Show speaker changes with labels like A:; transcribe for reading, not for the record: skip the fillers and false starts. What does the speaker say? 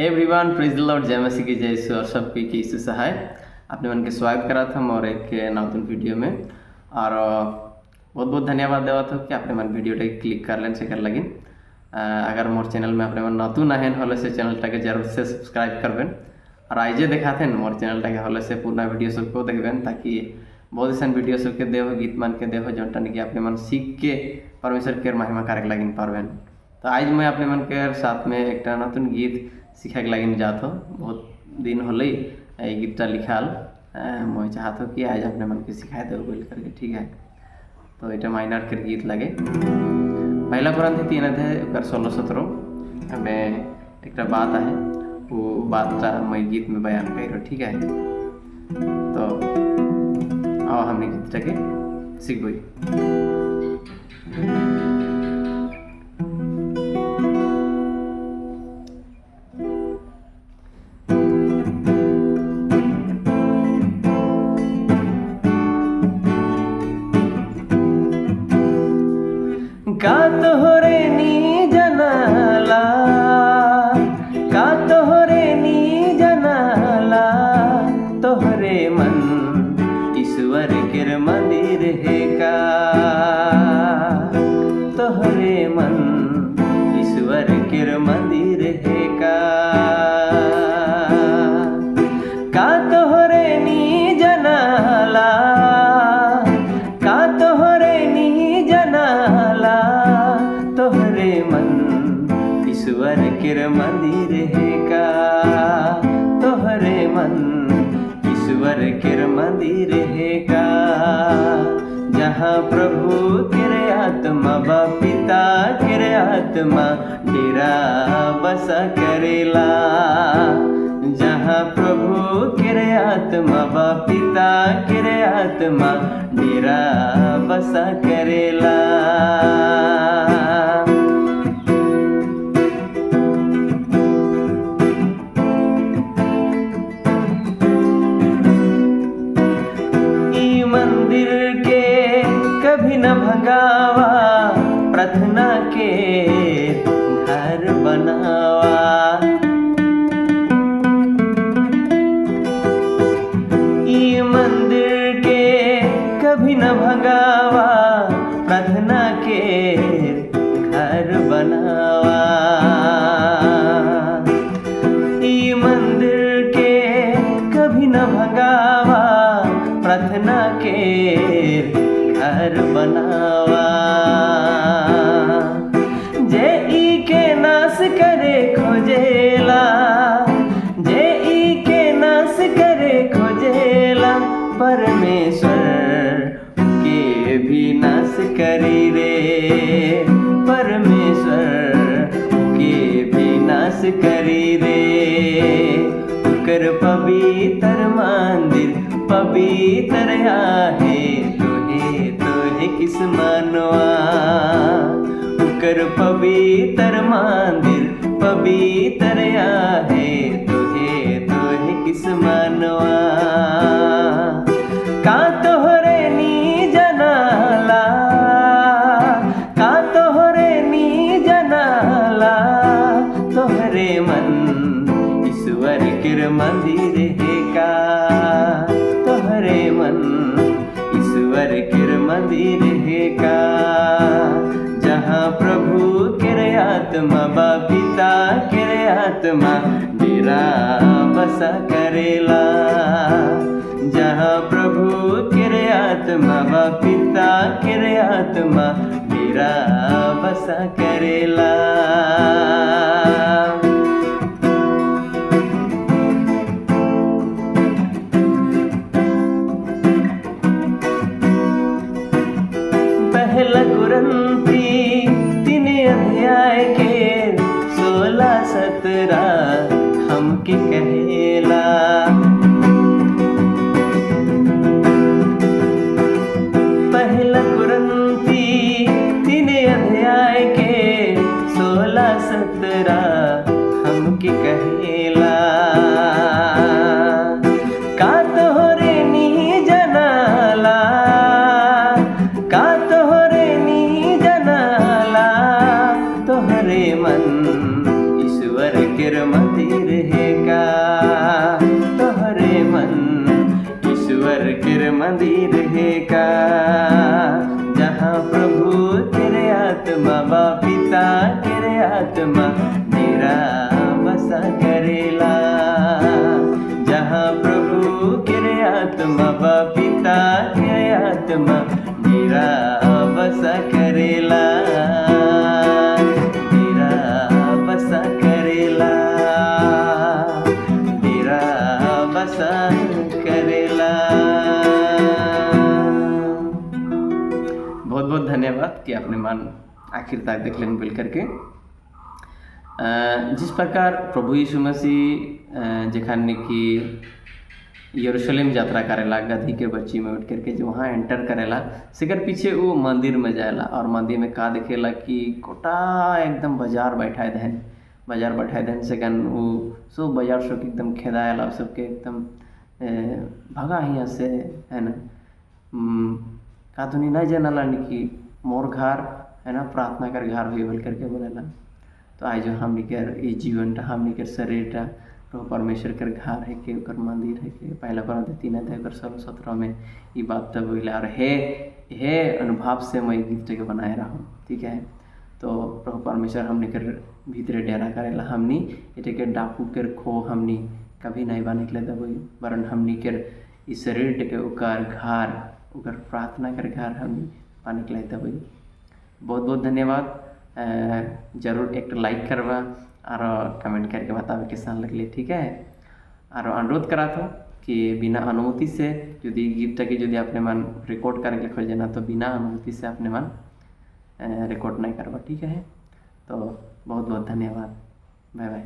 A: Everyone praise the Lord जय मसीह की जय यीशु और सबके की यीशु सहाय आपने मन के स्वागत करा था मोर एक नतून वीडियो में और बहुत बहुत धन्यवाद देवा था कि आपने मन वीडियो क्लिक कर लें से कर लगिन अगर मोर चैनल में आपने मन नतून आहेन होले से चैनल टाके जरूर से सब्सक्राइब करबेन और आइजे देखाते मोर चैनल टाके होले से पूर्ण वीडियो सबको देखबेन ताकि बहुत ऐसा वीडियो सबके देहो गीत मान के देहो जोटा कि आपने मन सीख के परमेश्वर के महिमा कार्य लगिन पारबेन। तो आज मैं अपने मन के साथ में एक नतून गीत सीखा के लगिन जात हो बहुत दिन होले गीतटा लिखाल मैं चाहत हो कि आज अपने मन के सिखाए दो बोल करके ठीक है। तो ये माइनर के गीत लगे पहला कुरान थी 3 अध्याय 16-17 में एक बात है वो बात मैं गीत में बयान कर ठीक है। तो आओ हमने गीत के सीखबई। का तोहरे नी जनाला का तोहरे नी जनाला तोहरे मन ईश्वर के मंदिर है का तोहरे मन ईश्वर के मंदिर है का तोहरे नी जनाला का तोहरे नी जनाला तोहरे मन ईश्वर के मंदिर है का तोहरे मन ईश्वर के मंदिर है का जहाँ प्रभु के आत्मा बा पिता के आत्मा डेरा बसा करेला जहाँ प्रभु के आत्मा बा पिता के आत्मा डेरा बसा करेला। मंदिर के कभी न भंगावा प्रार्थना के घर बनावा ई मंदिर के कभी न भंगावा प्रार्थना के घर बनावा ई मंदिर के कभी न भंगावा प्रार्थना के घर बनावा जे ई के नाश करे खोजेला जे ई के नाश करे खोजेला परमेश्वर के भी नाश करी रे परमेश्वर के भी नाश करी रे कर पवित्र मंदिर पवित्र आहे तोहे किस मनवा कर पवित्र मंदिर पवित्र आहे तोहे किस मनवा का तोहरे नी जनाला का तोहरे नी जनाला तोहरे मन ईश्वर के मंदिर है का तोहरे मन ईश्वर के मंदिर है का जहाँ प्रभु के आत्मा बा पिता के आत्मा डेरा बसा करेला जहाँ प्रभु के आत्मा बा पिता के आत्मा डेरा बसा करेला। पहला कुरंती 3 अध्याय के 16-17 हमके कहेला पहला कुरंती 3 अध्याय के 16-17 हमके कहेला का तोहरे नी जनाला का तोहरे नी जनाला तोहरे मन ईश्वर के मंदिर में डेरा बसा करेला, डेरा बसा करेला, डेरा बसा करेला। बहुत बहुत धन्यवाद कि आपने मान आखिर तक देख लेन बोल करके। जिस प्रकार प्रभु यीशु मसीह जेखाने की यरूशलेम यात्रा करेला गधी के बच्ची में उठ करके जो वहाँ एंटर करेला, सेकर पीछे वो मंदिर में जाएला और मंदिर में का देखेला कि कोटा एकदम बाजार बैठाए दहन, बाजार बैठाए दहन सेकन वो सब बाजार सब एकदम खेदाएला सबके एकदम भगा हियाँ से है ना। का तो नहीं जानला कि मोर घर है ना प्रार्थना कर घर भी बोल करके बोलेला। तो आज जो हमनी कर ये जीवन हमनी कर शरीर तो परमेश्वर कर घर है के ओकर मंदिर है के पहला पर 3:16 में ये बात तब बोला और हे अनुभव से मैं गीत के बनाए रहा हूँ। ठीक है, तो प्रभु परमेश्वर हमने कर भीतरे डेरा करेला, हमनी इटे के डाकू कर खो हमनी कभी नहीं बा निकले दबई, वरन हमनी कर इस शरीर के ओकर घर ओकर प्रार्थना कर घर हमनी पा निकले दबई। बहुत बहुत धन्यवाद। जरूर एक लाइक करवा और कमेंट करके बतावे कैसा लगले। ठीक है, और अनुरोध करा था कि बिना अनुमति से यदि गीत के यदि अपने मन रिकॉर्ड करके खोजे ना तो बिना अनुमति से अपने मन रिकॉर्ड नहीं करवा। ठीक है, तो बहुत बहुत धन्यवाद। Bye bye.